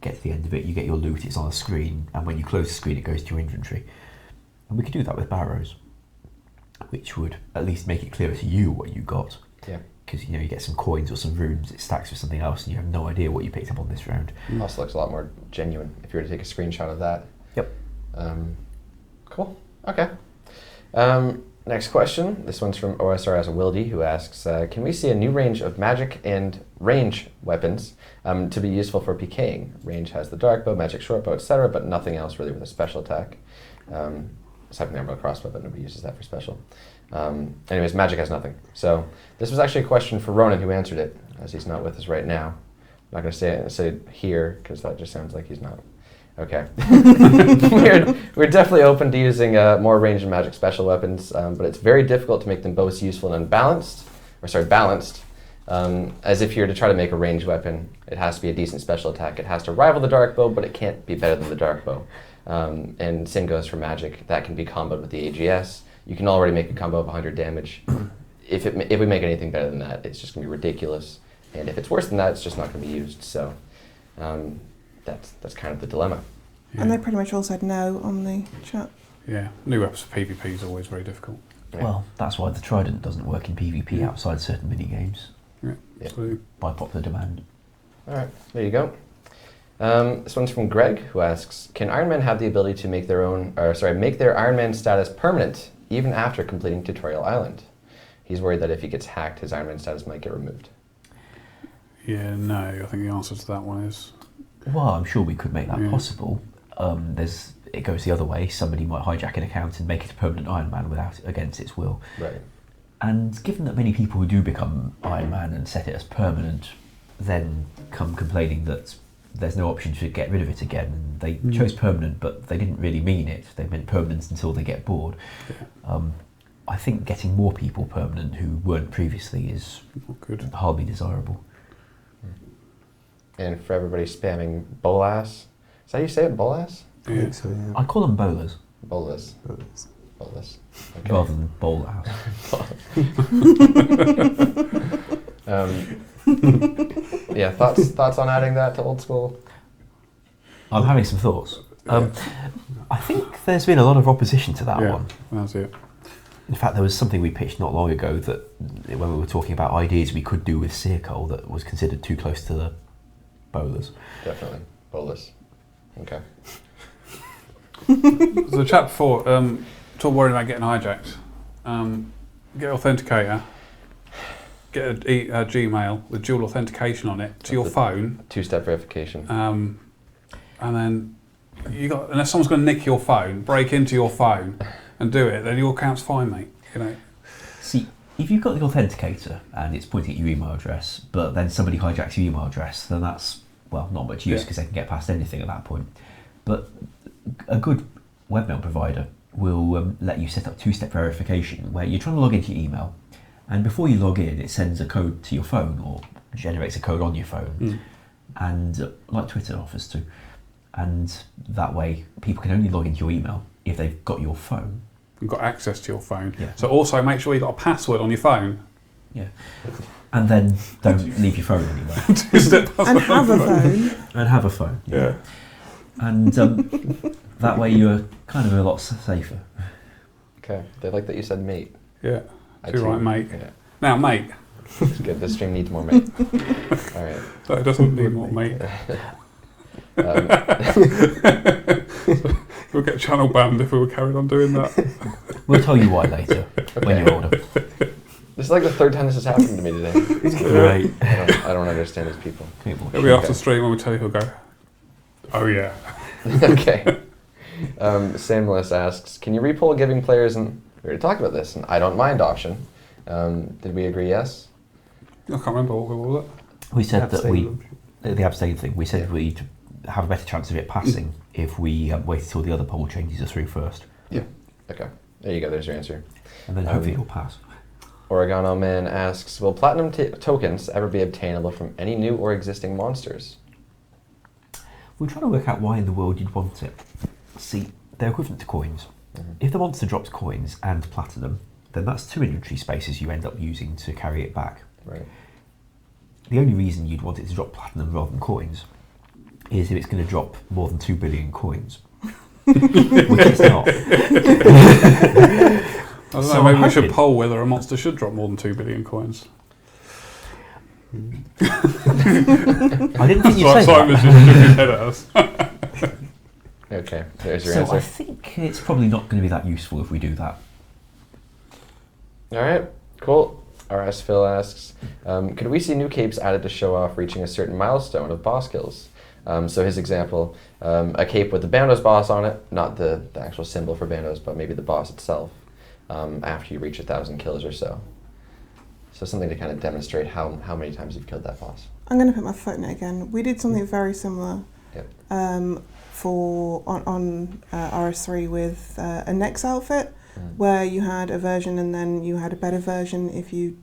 get to the end of it, you get your loot, it's on a screen, and when you close the screen it goes to your inventory. And we could do that with Barrows, which would at least make it clearer to you what you got. Yeah. Because you get some coins or some runes, it stacks with something else, and you have no idea what you picked up on this round. Also looks a lot more genuine if you were to take a screenshot of that. Yep. Cool. Okay. Next question. This one's from OSR as a Wildy, who asks, can we see a new range of magic and range weapons to be useful for PKing? Range has the dark bow, magic short bow, etc., but nothing else really with a special attack. Aside from the armor crossbow, but nobody uses that for special. Anyways, magic has nothing. So this was actually a question for Ronan, who answered it, as he's not with us right now. I'm not going to say it here, because that just sounds like he's not. Okay. we're definitely open to using more range and magic special weapons, but it's very difficult to make them both useful and balanced. As if you're to try to make a ranged weapon, it has to be a decent special attack. It has to rival the dark bow, but it can't be better than the dark bow. And same goes for magic. That can be comboed with the AGS. You can already make a combo of 100 damage. If we make anything better than that, it's just going to be ridiculous. And if it's worse than that, it's just not going to be used. So that's kind of the dilemma. Yeah. And they pretty much all said no on the chat. Yeah, new weapons for PvP is always very difficult. Yeah. Well, that's why the Trident doesn't work in PvP outside certain mini-games, Yeah, Yeah. absolutely. by popular demand. All right, there you go. This one's from Greg, who asks, can Iron Man have the ability to make their Iron Man status permanent even after completing Tutorial Island? He's worried that if he gets hacked, his Iron Man status might get removed. Yeah, no, I think the answer to that one is... Well, I'm sure we could make that Yeah. possible. It goes the other way. Somebody might hijack an account and make it a permanent Iron Man against its will. Right. And given that many people who do become Iron Man and set it as permanent then come complaining that there's no option to get rid of it again, and they chose permanent, but they didn't really mean it. They meant permanent until they get bored. Yeah. I think getting more people permanent who weren't previously is Not good. hardly desirable. and for everybody spamming Bolas. Is that how you say it, Bolas? I think so, yeah. I call them bowlers Bolas. Bowlers. Bolas. rather than bowl house. Yeah, thoughts on adding that to Old School? I'm having some thoughts. I think there's been a lot of opposition to that Yeah, one. that's it. In fact, there was something we pitched not long ago that when we were talking about ideas we could do with sear coal that was considered too close to the bowlers. Definitely. Bolas. Okay. So the chat before, talk worried about getting hijacked. Get Authenticator, get a Gmail with dual authentication on it to your phone, Two-step verification. and then unless someone's going to nick your phone, break into your phone and do it, then your account's fine, mate. You know. See, if you've got the authenticator and it's pointing at your email address, but then somebody hijacks your email address, then that's, well, not much use because they can get past anything at that point. But a good webmail provider will let you set up two-step verification where you're trying to log into your email, and before you log in, it sends a code to your phone or generates a code on your phone, and like Twitter offers to. And that way, people can only log into your email if they've got your phone. You've got access to your phone. Yeah. So also make sure you've got a password on your phone. Yeah. And then don't leave your phone anywhere. And have a phone. And have a phone. Yeah. And that way you're kind of a lot safer. Okay. They like that you said mate. Yeah. I Too too. right, mate. Yeah. Now, mate. It's good. This stream needs more mate. All right. So it doesn't need more, mate. We'll get channel banned if we were carried on doing that. We'll tell you why later, when you're older. This is like the third time this has happened to me today. It's great. I don't understand these people. It'll be after stream when we tell you he'll go, oh yeah. Okay. Sameless asks, can you repull giving players, and we already talked about this, an I don't mind option. Did we agree yes? I can't remember what we were. We said that Abstain. the abstain thing, we said we'd have a better chance of it passing if we waited till the other poll changes are through first. Yeah. Okay. There you go. There's your answer. And then hopefully it'll pass. Oregano Man asks, will platinum tokens ever be obtainable from any new or existing monsters? We're trying to work out why in the world you'd want it. See, they're equivalent to coins. If the monster drops coins and platinum, then that's 2 inventory spaces you end up using to carry it back. Right. The only reason you'd want it to drop platinum rather than coins is if it's going to drop more than 2 billion coins. Which it's not. I don't So know, maybe I'm we should hoping- poll whether a monster should drop more than 2 billion coins. I didn't think you'd So say Simon's that. just shook his head at us. Okay. There's your So answer. I think it's probably not going to be that useful if we do that. All right. Cool. RS Phil asks, could we see new capes added to show off reaching a certain milestone of boss kills? So his example, a cape with the Barrows boss on it, not the actual symbol for Barrows, but maybe the boss itself, after you reach 1,000 kills or so. So something to kind of demonstrate how many times you've killed that boss. I'm going to put my footnote again. We did something very similar Yep. on RS3 with a Nex outfit, where you had a version and then you had a better version if you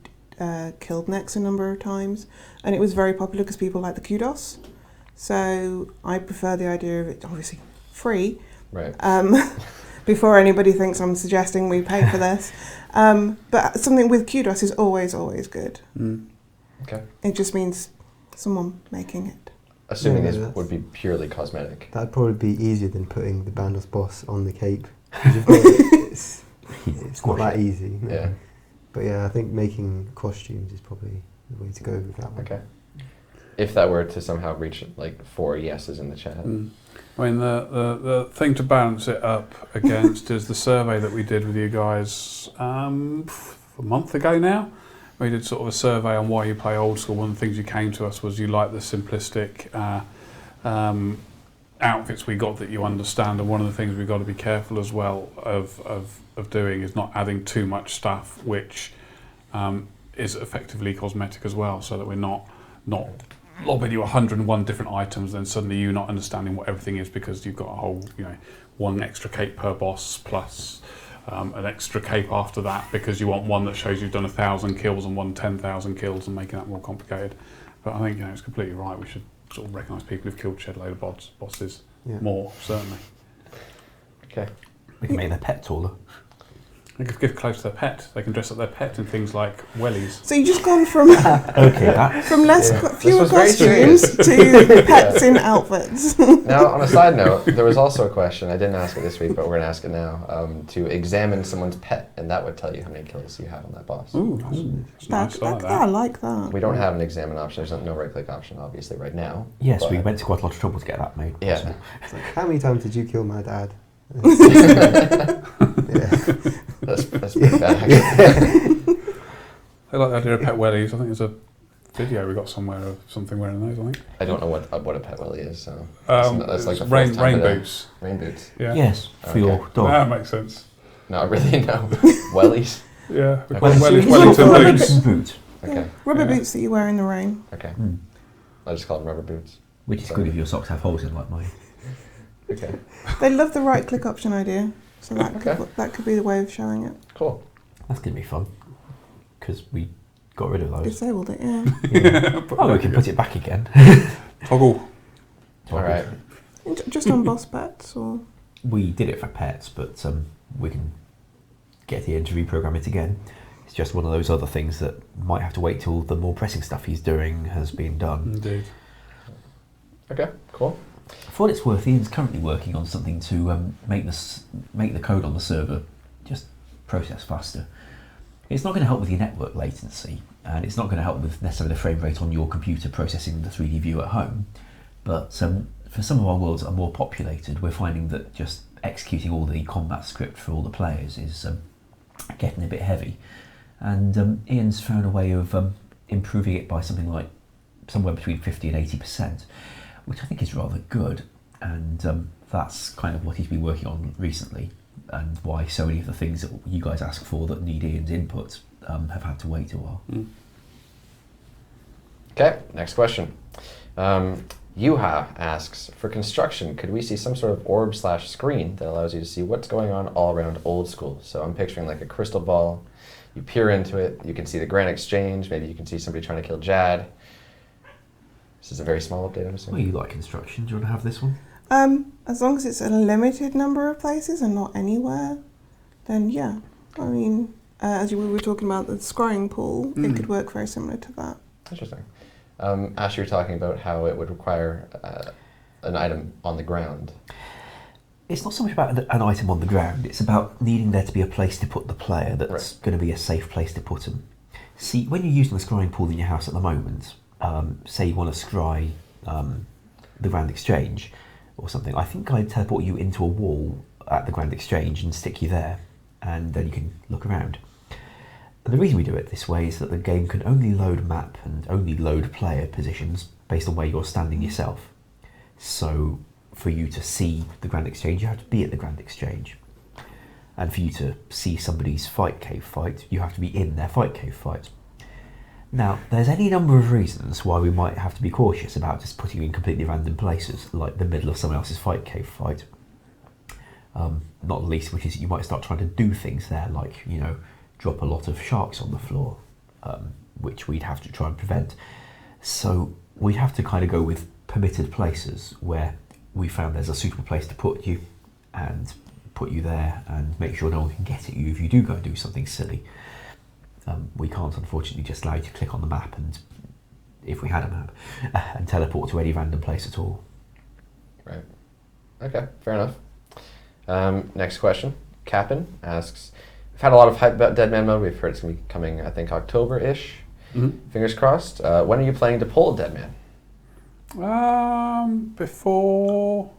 killed Nex a number of times. And it was very popular because people like the kudos. So I prefer the idea of it, obviously, free. Right. Before anybody thinks I'm suggesting we pay for this. But something with kudos is always, always good. Okay. It just means someone making it. Assuming Yeah, these that's- would be purely cosmetic. That'd probably be easier than putting the Bandos boss on the cape. 'Cause you've got it's not that easy. No. Yeah. But yeah, I think making costumes is probably the way to go with that one. Okay. If that were to somehow reach like 4 yeses in the chat. I mean, the thing to balance it up against is the survey that we did with you guys a month ago now. We did sort of a survey on why you play Old School. One of the things you came to us was you like the simplistic outfits we got that you understand, and one of the things we've got to be careful as well of doing is not adding too much stuff which is effectively cosmetic as well, so that we're not lobbing you 101 different items, then suddenly you not understanding what everything is because you've got a whole, one extra cape per boss plus an extra cape after that because you want one that shows you've done 1,000 kills and one 10,000 kills and making that more complicated. But I think it's completely right. We should sort of recognise people who've killed shed load of bosses Yeah. more, certainly. Okay. We can make their pet taller. They can give close to their pet. They can dress up their pet in things like wellies. So you just gone from Okay, that. from fewer was very costumes to pets in outfits. Now, on a side note, there was also a question, I didn't ask it this week, but we're going to ask it now, to examine someone's pet, and that would tell you how many kills you have on that boss. Ooh, that's nice. I like I that. like that. We don't have an examine option, there's no right-click option, obviously, right now. Yes, but- we went to quite a lot of trouble to get that made. Yeah. possible. It's like, how many times did you kill my dad? Yeah. That's pretty bad, actually. I like the idea of pet wellies. I think there's a video we got somewhere of something wearing those, I think. I don't know what a pet willy is, so that's like the rain first time today. boots. Rain boots. Yeah. Yes, for Okay. your dog. That makes sense. Not really, no. Wellies? Yeah, we Okay. call them Well, Wellington boots. boot, Okay, Rubber Yeah. boots that you wear in the rain. okay. Mm. I just call them rubber boots. which is good if your socks have holes in like mine. Okay, They love the right click option idea, so Okay. that could be the way of showing it. cool. That's going to be fun because we got rid of those. Disabled it, yeah. Yeah. Oh, we can put it back again. Toggle. All right. Just on boss pets, or We did it for pets, but we can get Ian to reprogram it again. It's just one of those other things that might have to wait till the more pressing stuff he's doing has been done. Indeed. Okay, cool. For what it's worth, Ian's currently working on something to make the code on the server just process faster. It's not going to help with your network latency, and it's not going to help with necessarily the frame rate on your computer processing the 3D view at home. But for some of our worlds that are more populated, we're finding that just executing all the combat script for all the players is getting a bit heavy. And Ian's found a way of improving it by something like somewhere between 50 and 80%, which I think is rather good. And that's kind of what he's been working on recently, and why so many of the things that you guys ask for that need Ian's input have had to wait a while. Okay, next question. Yuha asks, for construction, could we see some sort of orb/screen that allows you to see what's going on all around Old School? So I'm picturing like a crystal ball. You peer into it, you can see the Grand Exchange, maybe you can see somebody trying to kill Jad. This is a very small update, I'm Well, assuming. you like construction. Do you want to have this one? as long as it's a limited number of places and not anywhere, then yeah. I mean, as we were talking about the scrying pool, it could work very similar to that. Interesting. Ash, you were talking about how it would require an item on the ground. It's not so much about an item on the ground, it's about needing there to be a place to put the player that's going to be a safe place to put them. See, when you're using the scrying pool in your house at the moment, say you want to scry the Grand Exchange or something, I think I'd teleport you into a wall at the Grand Exchange and stick you there, and then you can look around. And the reason we do it this way is that the game can only load map and only load player positions based on where you're standing yourself. So for you to see the Grand Exchange, you have to be at the Grand Exchange. And for you to see somebody's fight cave fight, you have to be in their fight cave fight. Now, there's any number of reasons why we might have to be cautious about just putting you in completely random places, like the middle of someone else's fight cave fight. Not the least, which is you might start trying to do things there, like, you know, drop a lot of sharks on the floor, which we'd have to try and prevent. So we'd have to kind of go with permitted places where we found there's a suitable place to put you and put you there and make sure no one can get at you if you do go and do something silly. We can't unfortunately just allow you to click on the map, and if we had a map, and teleport to any random place at all. Right. Okay, fair enough. Next question. Capin asks, we've had a lot of hype about Dead Man Mode. We've heard it's going to be coming, I think, October-ish. Fingers crossed. When are you planning to pull Dead Man? Before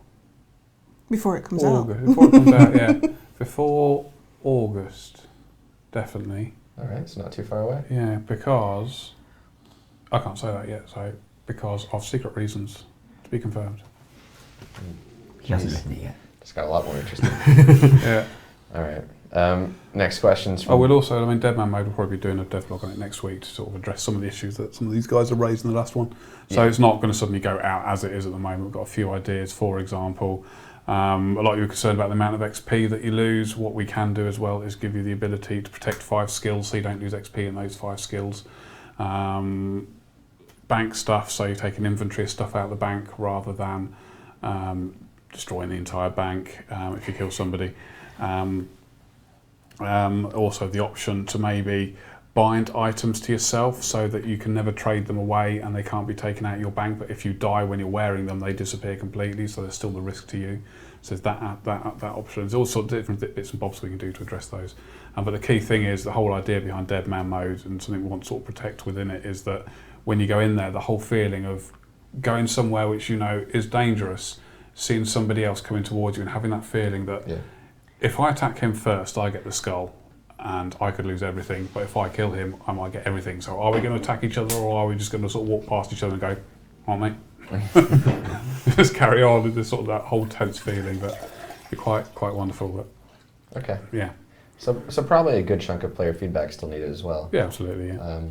Before it comes August. out. Before it comes out, yeah. Before August, definitely. All right, so not too far away. Yeah, because I can't say that yet. So because of secret reasons to be confirmed. He hasn't written it yet. Just got a lot more interesting. Yeah. All right. Next question's from... We'll also, I mean, Dead Man Mode will probably be doing a devlog on it next week to sort of address some of the issues that some of these guys have raised in the last one. So it's not going to suddenly go out as it is at the moment. We've got a few ideas. For example, a lot of you are concerned about the amount of XP that you lose. What we can do as well is give you the ability to protect 5 skills so you don't lose XP in those 5 skills. bank stuff, so you take an inventory of stuff out of the bank rather than destroying the entire bank if you kill somebody. Also the option to maybe bind items to yourself so that you can never trade them away and they can't be taken out of your bank, but if you die when you're wearing them, they disappear completely, so there's still the risk to you. So there's that option. There's all sorts of different bits and bobs we can do to address those. But the key thing is the whole idea behind Dead Man Mode, and something we want to sort of protect within it, is that when you go in there, the whole feeling of going somewhere which you know is dangerous, seeing somebody else coming towards you and having that feeling that if I attack him first, I get the skull and I could lose everything, but if I kill him, I might get everything. So are we going to attack each other, or are we just going to sort of walk past each other and go, aren't we? Just carry on with this sort of that whole tense feeling, but it's quite wonderful. But Okay. yeah. So probably a good chunk of player feedback still needed as well. Yeah, absolutely. Yeah.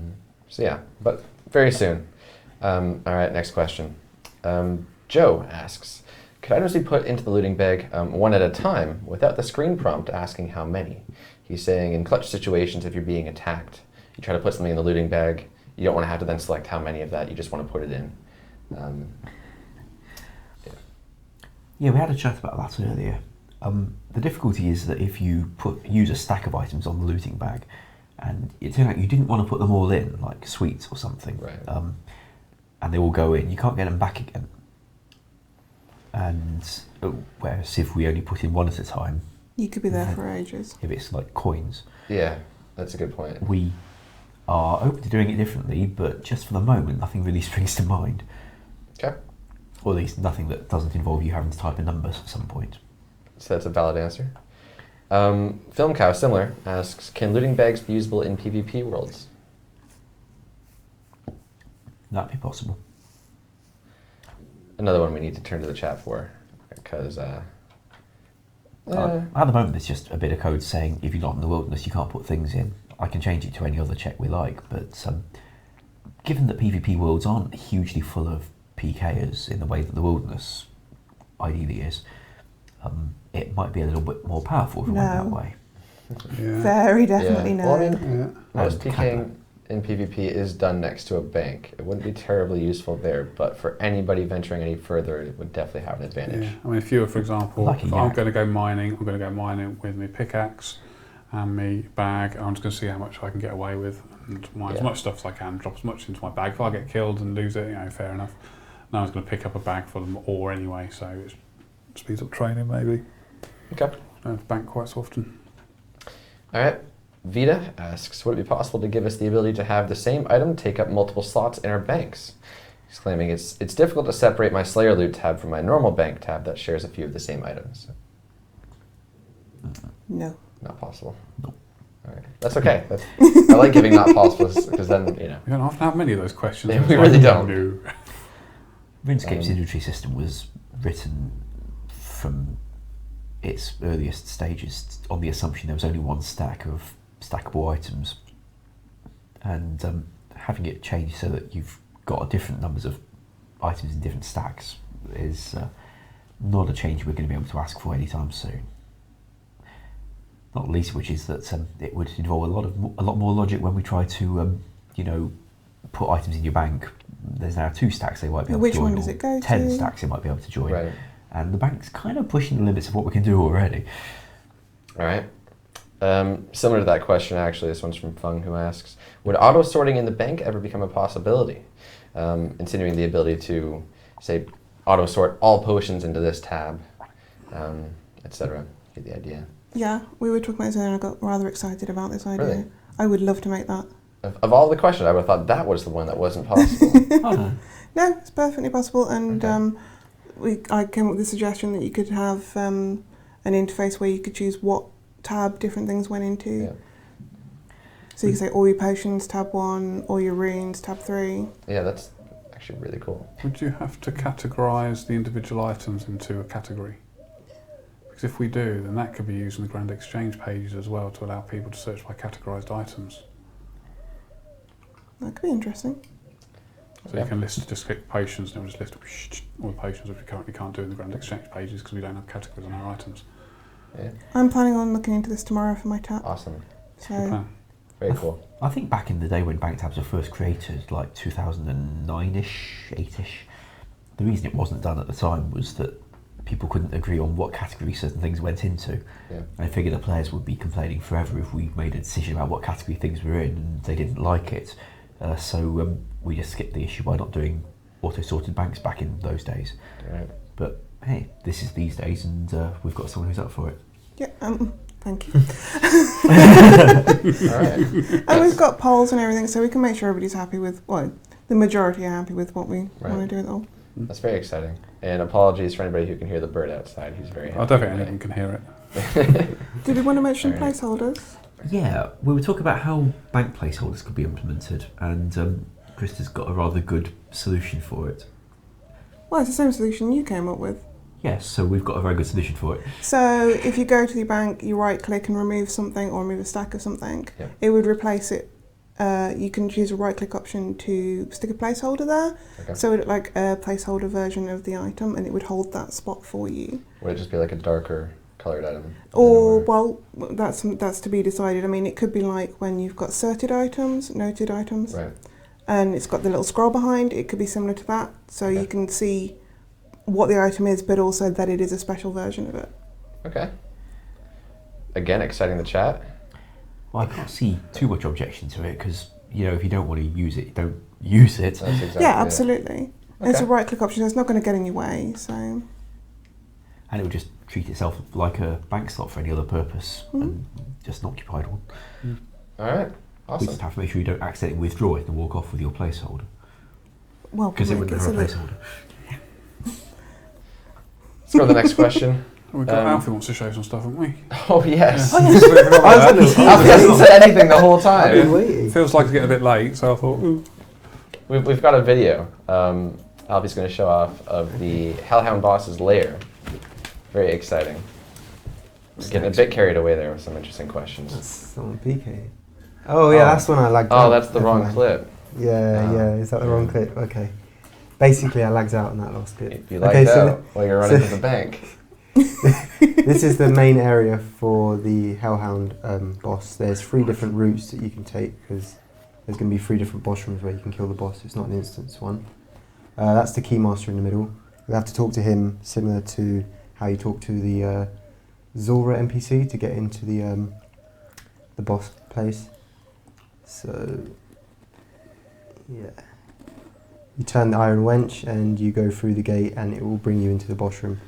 So yeah, but very soon. All right, next question. Joe asks, could items be put into the looting bag one at a time without the screen prompt asking how many? He's saying in clutch situations, if you're being attacked, you try to put something in the looting bag, you don't want to have to then select how many of that, you just want to put it in. Yeah, we had a chat about that earlier. The difficulty is that if you use a stack of items on the looting bag, and it turned out you didn't want to put them all in, like sweets or something, Right. and they all go in, you can't get them back again. And whereas if we only put in one at a time, You could be there for ages. if it's like coins, Yeah, that's a good point. we are open to doing it differently, but just for the moment, nothing really springs to mind. Okay. Or at least nothing that doesn't involve you having to type in numbers at some point. So that's a valid answer. Film Cow, similar, asks, can looting bags be usable in PvP worlds? That'd be possible. Another one we need to turn to the chat for, because At the moment, it's just a bit of code saying if you're not in the wilderness, you can't put things in. I can change it to any other check we like, but given that PvP worlds aren't hugely full of PKers in the way that the wilderness ideally is, it might be a little bit more powerful if it went that way. Yeah. Very definitely no. Well, I mean, Yeah. most PKing in PvP is done next to a bank. It wouldn't be terribly useful there, but for anybody venturing any further, it would definitely have an advantage. Yeah. I mean, if you were, for example, Like a if I'm yak. going to go mining, I'm going to go mining with my pickaxe and my bag. I'm just going to see how much I can get away with and mine as much stuff as I can, drop as much into my bag. If I get killed and lose it, you know, fair enough. No one's going to pick up a bag full of ore anyway, so it speeds up training maybe. Okay. I don't have to bank quite so often. All right. Vita asks, would it be possible to give us the ability to have the same item take up multiple slots in our banks? He's claiming it's difficult to separate my Slayer loot tab from my normal bank tab that shares a few of the same items. No. Not possible. No. All right. That's okay. I like giving not possible because then, you know. We don't often have many of those questions. Yeah, It's we like, really don't. no. RuneScape's inventory system was written from its earliest stages on the assumption there was only one stack of stackable items, and having it changed so that you've got different numbers of items in different stacks is not a change we're going to be able to ask for anytime soon. Not least of which is that it would involve a lot more logic when we try to put items in your bank. There's now 2 stacks they might be able Which to join, one does or it go 10 to? stacks they might be able to join. Right. And the bank's kind of pushing the limits of what we can do already. All right. Similar to that question, actually, this one's from Fung, who asks, would auto-sorting in the bank ever become a possibility? Insinuating the ability to, say, auto-sort all potions into this tab, etc. Get the idea. Yeah, we were talking about this and I got rather excited about this idea. Really? I would love to make that. Of all the questions, I would have thought that was the one that wasn't possible. Oh, no. No, it's perfectly possible, and Okay. I came up with the suggestion that you could have an interface where you could choose what tab different things went into. Yeah. So you could say all your potions, tab 1, all your runes, tab 3. Yeah, that's actually really cool. Would you have to categorise the individual items into a category? Because if we do, then that could be used in the Grand Exchange pages as well to allow people to search by categorised items. That could be interesting. So you can just click potions and it will just list all the potions which we currently can't do in the Grand Exchange pages because we don't have categories on our items. Yeah. I'm planning on looking into this tomorrow for my tab. Awesome. Good So plan. Very cool. I think back in the day when bank tabs were first created, like 2009-ish, 8-ish, the reason it wasn't done at the time was that people couldn't agree on what category certain things went into. Yeah. I figured the players would be complaining forever if we made a decision about what category things were in and they didn't like it. So we just skipped the issue by not doing auto-sorted banks back in those days. Right. But hey, this is these days, and we've got someone who's up for it. Yeah, thank you. All right. And we've got polls and everything, so we can make sure everybody's happy with, well, the majority are happy with what we want to do with it all. That's very exciting. And apologies for anybody who can hear the bird outside. He's very happy. I don't think anyone can hear it. Did we want to mention All right. placeholders? Yeah, we were talking about how bank placeholders could be implemented, and Krista's got a rather good solution for it. Well, it's the same solution you came up with. Yes, so we've got a very good solution for it. So if you go to the bank, you right click and remove something or remove a stack of something, it would replace it. You can choose a right click option to stick a placeholder there. Okay. So it like a placeholder version of the item, and it would hold that spot for you. Would it just be like a darker colored item? Or, well, that's to be decided. I mean, it could be like when you've got sorted items, noted items, Right. and it's got the little scroll behind. It could be similar to that, so you can see what the item is, but also that it is a special version of it. Okay. Again, exciting the chat. Well, I can't see too much objection to it because, you know, if you don't want to use it, don't use it. That's exactly Yeah, it. absolutely. Okay. It's a right click option, so it's not going to get in your way, so... And it would just treat itself like a bank slot for any other purpose and just an occupied one. All right. We Awesome. just have to make sure you don't accidentally withdraw it and walk off with your placeholder. Well, Because it wouldn't have a placeholder. Let's go to the next question. We've got Alfie wants to show some stuff, haven't we? Oh, yes. Yeah. Alfie hasn't said anything the whole I've time. been waiting. Feels like it's getting a bit late, so I thought, ooh. We've got a video. Alfie's going to show off of the Hellhound boss's lair. Very exciting. Getting a bit carried away there with some interesting questions. That's someone PK. Oh yeah, that's when I lagged out. Oh, that's the Never wrong mind. clip. Yeah, is that the wrong clip? Okay. Basically, I lagged out on that last bit. You lagged out while you're running to the bank. This is the main area for the Hellhound boss. There's 3 different routes that you can take because there's going to be 3 different boss rooms where you can kill the boss. It's not an instance one. That's the Keymaster in the middle. We have to talk to him similar to how you talk to the Zora NPC to get into the boss place. So, yeah. You turn the iron wench and you go through the gate and it will bring you into the boss room.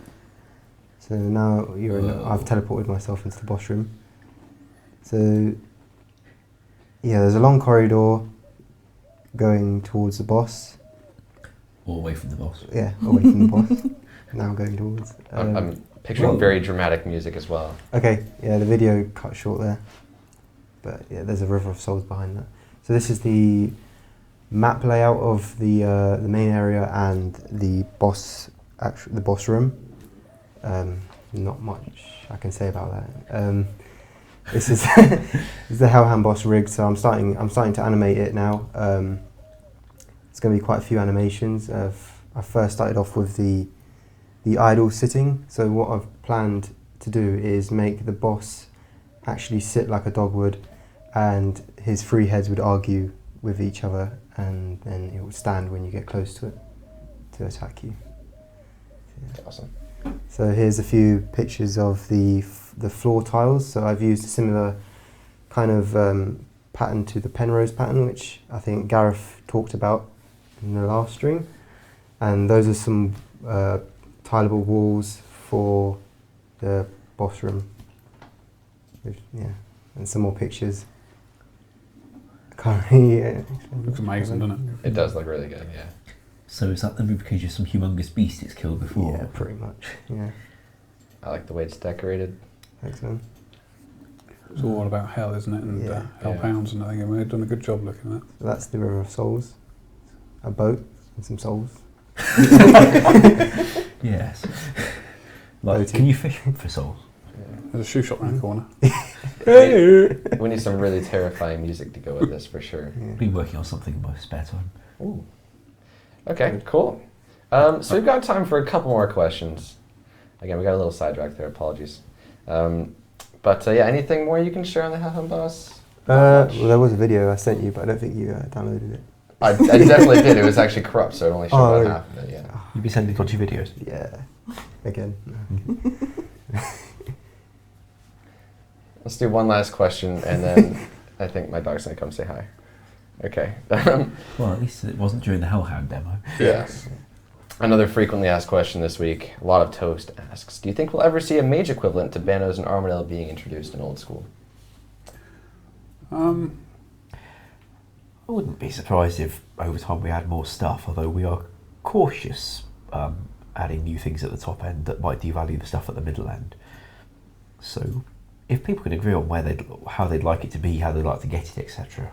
So now you're in, I've teleported myself into the boss room. So, yeah, there's a long corridor going towards the boss. Or away from the boss. Yeah, away from the boss. Now going towards. I'm picturing very dramatic music as well. Okay, yeah, the video cut short there. But yeah, there's a river of souls behind that. So this is the map layout of the main area and the boss room. Not much I can say about that. This is this is the Hellhound boss rig. So I'm starting to animate it now. It's going to be quite a few animations. I first started off with the idol sitting. So what I've planned to do is make the boss actually sit like a dog would, and his 3 heads would argue with each other, and then it would stand when you get close to it to attack you. Awesome. So here's a few pictures of the floor tiles. So I've used a similar kind of pattern to the Penrose pattern, which I think Gareth talked about in the last stream. And those are some tileable walls for the boss room. Yeah, and some more pictures. I can't really, Looks amazing, doesn't it? It does look really good, yeah. So is that then because you're some humongous beast it's killed before? Yeah, pretty much. Yeah, I like the way it's decorated. thanks, man. It's all about hell, isn't it? And Yeah. hellhounds and everything. And we've done a good job looking at that. So that's the River of Souls. A boat and some souls. Yes. Like, Boating. can you fish for souls? There's a shoe shop around the corner. We need some really terrifying music to go with this for sure. Yeah. I've been working on something in my spare time. Ooh. Okay, cool. So we've got time for a couple more questions. Again, we got a little sidetracked there, apologies. But yeah, anything more you can share on the Hellhound boss? Not much. Well, there was a video I sent you, but I don't think you downloaded it. I definitely did. It was actually corrupt, so it only showed about really? half of it. Yeah. You've been sending dodgy videos. Yeah. Again. Let's do one last question, and then I think my dog's gonna come say hi. Okay. Well, at least it wasn't during the Hellhound demo. Yes. Another frequently asked question this week. A lot of Toast asks, do you think we'll ever see a mage equivalent to Barrows and Armadale being introduced in Old School? I wouldn't be surprised if over time we add more stuff, although we are cautious adding new things at the top end that might devalue the stuff at the middle end. So if people can agree on how they'd like it to be, how they'd like to get it, etc.,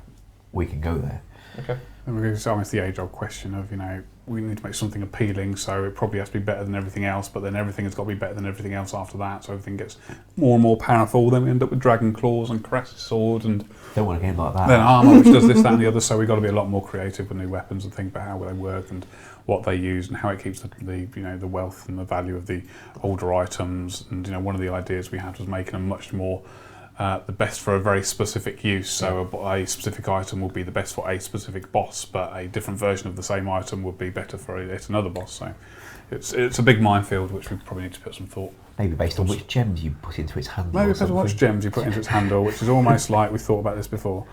we can go there. Okay. And it's almost the age-old question of, we need to make something appealing, so it probably has to be better than everything else, but then everything has got to be better than everything else after that, so everything gets more and more powerful. Then we end up with Dragon Claws and Cress's Sword, and Don't want a game like that. then armour, which does this, that and the other, so we've got to be a lot more creative with new weapons and think about how they work and what they use and how it keeps the wealth and the value of the older items. And one of the ideas we had was making them much more the best for a very specific use. So a specific item will be the best for a specific boss, but a different version of the same item would be better for another boss. So it's a big minefield which we probably need to put some thought. Maybe based on which gems you put into its handle. Maybe or because of which something. gems you put into its handle, which is almost like we thought about this before.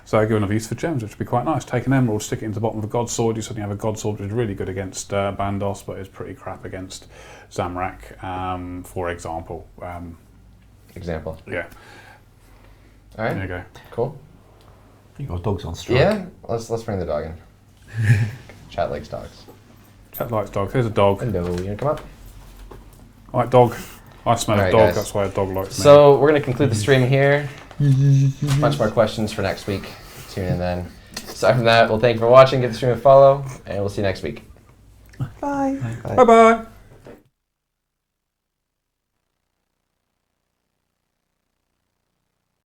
So I give another use for gems, which would be quite nice. Take an emerald, stick it into the bottom of a god sword. You suddenly have a god sword which is really good against Bandos, but is pretty crap against Zamrak, for example. Example. Yeah. All right. There you go. Cool. I think your dog's on strike. Yeah. Let's bring the dog in. Chat likes dogs. Chat likes dogs. Here's a dog. Hello. You gonna come up? Right, dog. I smell All a right, dog. guys. That's why a dog likes me. So we're gonna conclude the stream here. Bunch more questions for next week. Tune in then. Aside from that, well, thank you for watching. Give the stream a follow, and we'll see you next week. Bye. Bye bye.